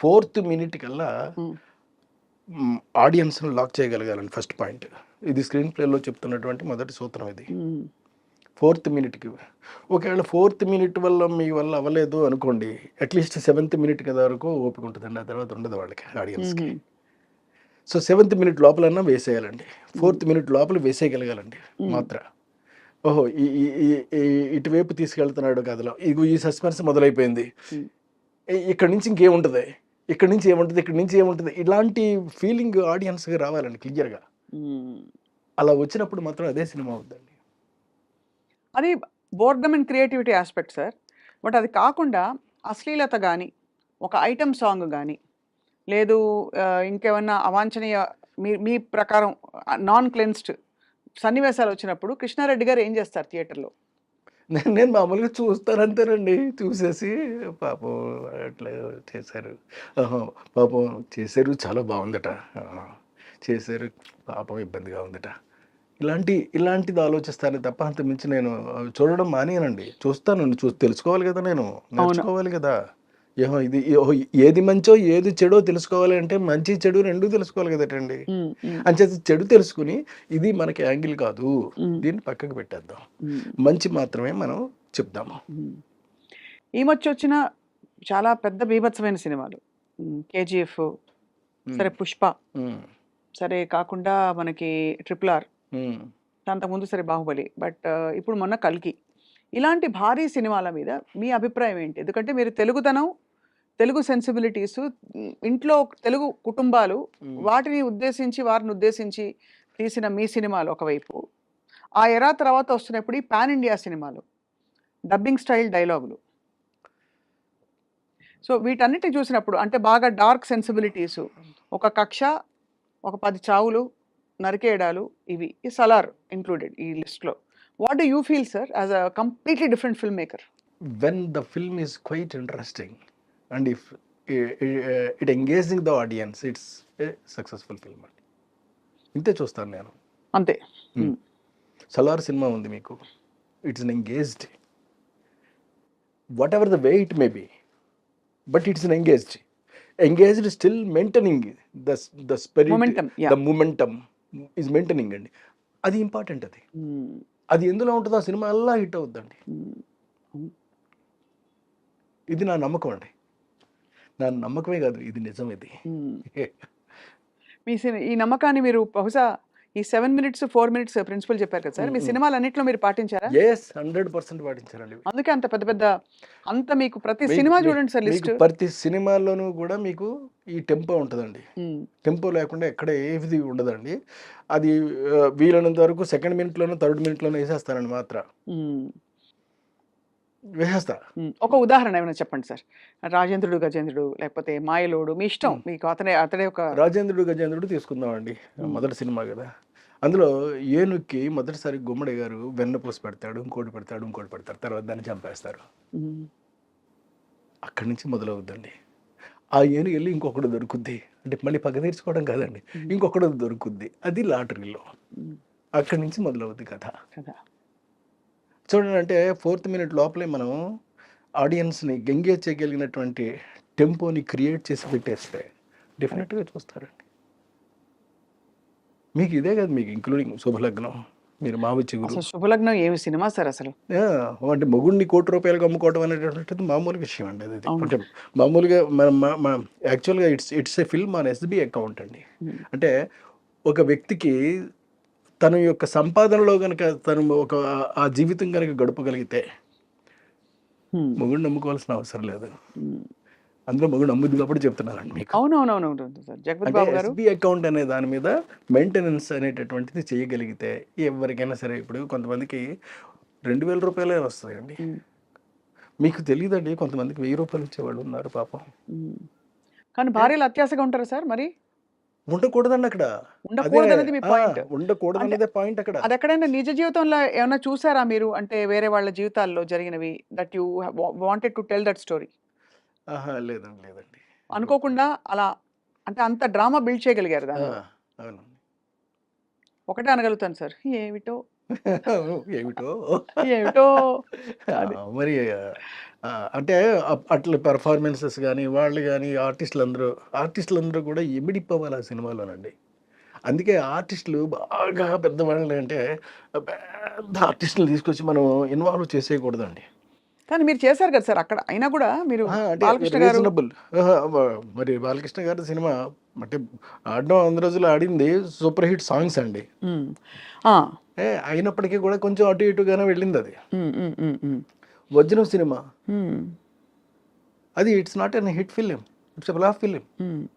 Fourth minute కల్లా ఉమ్, ఆడియన్స్ని lock చేయగలగాలండి first point. ఇది స్క్రీన్ ప్లేలో చెప్తున్నటువంటి మొదటి సూత్రం ఇది. ఉమ్, ఫోర్త్ మినిట్కి ఒకవేళ ఫోర్త్ మినిట్ వల్ల మీ వల్ల అవ్వలేదు అనుకోండి, అట్లీస్ట్ సెవెంత్ మినిట్ కదా వరకు ఓపిక ఉంటుందండి. ఆ తర్వాత ఉండదు వాళ్ళకి, ఆడియన్స్కి. ఉమ్, సో సెవెంత్ మినిట్ లోపలన్నా వేసేయాలండి, ఫోర్త్ మినిట్ లోపల వేసేయగలగాలండి మాత్ర. ఓహో ఇటువైపు తీసుకెళ్తున్నాడు కథలో, ఇగో ఈ సస్పెన్స్ మొదలైపోయింది, ఉమ్, ఇక్కడ నుంచి ఇంకేముంటుంది, ఇక్కడ నుంచి ఏముంటుంది, ఇక్కడ నుంచి ఏముంటుంది, ఇలాంటి ఫీలింగ్ ఆడియన్స్కి రావాలండి క్లియర్గా. ఉమ్. అలా వచ్చినప్పుడు మాత్రం అదే సినిమా అవుతుందండి. అది boredom and creativity aspect sir. But అది కాకుండా అశ్లీలత కానీ, ఒక ఐటమ్ సాంగ్ కానీ, లేదు ఇంకేమన్నా అవాంఛనీయ, మీ మీ ప్రకారం నాన్ క్లెన్స్డ్ సన్నివేశాలు వచ్చినప్పుడు కృష్ణారెడ్డి గారు ఏం చేస్తారు థియేటర్లో? నేను మామూలుగా చూస్తానంతేనండి. చూసేసి పాపం అట్లా చేశారు. ఆహా! పాపం చేశారు, చాలా బావుందట. ఆహా! చేశారు, పాపం ఇబ్బందిగా ఉందట. ఇలాంటిది ఆలోచిస్తానే తప్ప అంతకు మించి నేను చూడడం మానేయనండి. చూస్తాను, చూసి తెలుసుకోవాలి కదా నేను. అవును. నేర్చుకోవాలి కదా! ఓహో ఏది మంచో, ఏది చెడో తెలుసుకోవాలి అంటే మంచి, చెడు 2 తెలుసుకోవాలి కదటండి. ఉమ్, ఉమ్, అంచేత చెడు తెలుసుకుని ఇది మనకి యాంగిల్ కాదు, ఉమ్, దీన్ని పక్కకు పెట్టేద్దాం, ఉమ్, మంచి మాత్రమే మనం చెప్దాము. ఉమ్. ఈ మధ్య వచ్చిన చాలా పెద్ద బీభత్సమైన సినిమాలు, కేజీఎఫ్, సరే పుష్ప, ఉమ్, సరే కాకుండా మనకి ట్రిపుల్ ఆర్, ఉమ్. అంతకుముందు సరే బాహుబలి, బట్ ఇప్పుడు మొన్న కల్కి. ఇలాంటి భారీ సినిమాల మీద మీ అభిప్రాయం ఏంటి? ఎందుకంటే మీరు తెలుగుతనం, తెలుగు సెన్సిబిలిటీస్, ఇంట్లో తెలుగు కుటుంబాలు, వాటిని ఉద్దేశించి, వారిని ఉద్దేశించి తీసిన మీ సినిమాలు ఒకవైపు, ఆ ఎరా తర్వాత వస్తున్నప్పుడు ఈ పాన్ ఇండియా సినిమాలు, డబ్బింగ్ స్టైల్ డైలాగులు, సో వీటన్నిటిని చూసినప్పుడు అంటే బాగా డార్క్ సెన్సిబిలిటీస్, ఒక కక్ష, ఒక 10 చావులు, నరికేయడాలు, ఇవి ఈ సలార్ ఇంక్లూడెడ్ ఈ లిస్ట్లో. What do you feel sir as a completely different film maker? When the film is quite interesting and if it engaging the audience, it's a successful film అండి. ఇంతే చూస్తాను నేను. అంతే. సలార్ సినిమా ఉంది మీకు, it's an engaged, what ever the way it may be, but it's an engaged still maintaining the spirit, Momentum, yeah. The momentum is maintaining అండి. అది important. అది ఎందులో ఉంటుందో ఆ సినిమా అలా హిట్ అవుద్దండి. ఇది నా నమ్మకం అండి. నా నమ్మకమే కాదు, ఇది నిజం. ఇది మీ ఈ నమ్మకాన్ని మీరు బహుశా ఈ 7 minutes 4 minutes ప్రిన్సిపల్ చెప్పారు కదా సార్, మీ సినిమాలన్నింటిలో మీరు పాటించారా? ఎస్, 100% పాటించారండి. అందుకే అంత పెద్ద పెద్ద, అంత మీకు ప్రతి సినిమా చూడండి సార్ లిస్ట్. ప్రతి సినిమాల్లోనూ కూడా మీకు ఈ టెంపో ఉంటుందండి. టెంపో లేకుండా ఎక్కడ ఏది ఉండదండి. అది వీలైనంత వరకు సెకండ్ మినిట్లోనూ థర్డ్ మినిట్లోనూ వేసేస్తానండి. మాత్రం వేసేస్తా. ఒక ఉదాహరణ ఏమైనా చెప్పండి సార్. రాజేంద్రుడు గజేంద్రుడు, లేకపోతే మాయలోడు, మీ ఇష్టం, మీకు అతడే ఒక. రాజేంద్రుడు గజేంద్రుడు తీసుకుందామండి, మొదటి సినిమా కదా. అందులో ఏనుక్కి మొదటిసారి గుమ్మడి గారు వెన్నపూస పెడతాడు, ఇంకోటి పెడతాడు, తర్వాత దాన్ని చంపేస్తారు. అక్కడి నుంచి మొదలవుద్దండి. ఆ ఏనుగు వెళ్ళి ఇంకొకటి దొరుకుద్ది, అంటే మళ్ళీ పగ తీర్చుకోవడం కాదండి, ఇంకొకటి దొరుకుద్ది, అది లాటరీలో. అక్కడి నుంచి మొదలవుద్ది కథ. చూడండి, అంటే ఫోర్త్ మినిట్ లోపలే మనం ఆడియన్స్ని ఎంగేజ్ చేయగలిగినటువంటి టెంపోని క్రియేట్ చేసి పెట్టేస్తే డెఫినెట్గా చూస్తారండి. మీకు ఇదే కదా, మీకు ఇంక్లూడింగ్ శుభలగ్నం, మీరు మావి చిగురు. శుభలగ్నం ఏమి సినిమా సార్ అసలు. అంటే మొగుడిని ₹1,00,00,000 అమ్ముకోవడం అనేటటువంటిది మామూలు విషయం అండి. అది అంటే మామూలుగా యాక్చువల్గా it's a film on SBI account అండి. అంటే ఒక వ్యక్తికి తన యొక్క సంపాదనలో కనుక తను ఆ జీవితం కనుక గడపగలిగితే మొగుడు నమ్ముకోవాల్సిన అవసరం లేదు. అందులో మొగుడు నమ్ముద్ది కాబట్టి చెప్తున్నానండి మీకు. అవునవునవును సార్. జగపతి బాబు గారు SBI అకౌంట్ అనే దాని మీద మెయింటెనెన్స్ అనేటటువంటిది చేయగలిగితే ఎవరికైనా సరే, ఇప్పుడు కొంతమందికి ₹2,000 వస్తాయండి. మీకు తెలియదండి, కొంతమందికి ₹1,000 ఇచ్చేవాళ్ళు ఉన్నారు పాపం. కానీ భార్యలు అత్యాశగా ఉంటారు సార్. మరి ఉండకూడదండి అక్కడ. ఉండకూడదనేది మీ పాయింట్. ఉండకూడదనేదే పాయింట్ అక్కడ. అది ఎక్కడైనా నిజ జీవితంలో ఏమైనా చూసారా మీరు? అంటే వేరే వాళ్ళ జీవితాల్లో జరిగినవి, that you wanted to tell that story? లేదండి. అనుకోకుండా అలా, అంటే అంత డ్రామా బిల్డ్ చేయగలిగారు దానిలో. అవును. ఒకటే అనగలుగుతాను సార్, ఏమిటో ఏమిటో ఏమిటో ఆ, అది. మరి అంటే అట్లా పెర్ఫార్మెన్సెస్ కానీ వాళ్ళు కానీ ఆర్టిస్టులందరూ కూడా ఇమిడిపోవాలి ఆ సినిమాలోనండి. అందుకే ఆర్టిస్టులు బాగా పెద్దవాళ్ళు అంటే పెద్ద ఆర్టిస్టులు తీసుకొచ్చి మనం ఇన్వాల్వ్ చేసేయకూడదండి. కానీ మీరు చేశారు కదా సార్ అక్కడ. అయినా కూడా మీరు అంటే బాలకృష్ణ గారు రీజనబుల్. మరి బాలకృష్ణ గారి సినిమా అంటే ఆడడం వంద రోజులు ఆడింది సూపర్ హిట్ సాంగ్స్ అండి. హ్మ్. ఆ! అయినప్పటికీ కూడా కొంచెం అటు ఇటుగానే వెళ్ళింది అది. హ్మ్. హ్మ్. హ్మ్. హ్మ్. వజ్రం సినిమా హ్మ్. అది it's not an hit film, it's a flop film. హ్మ్.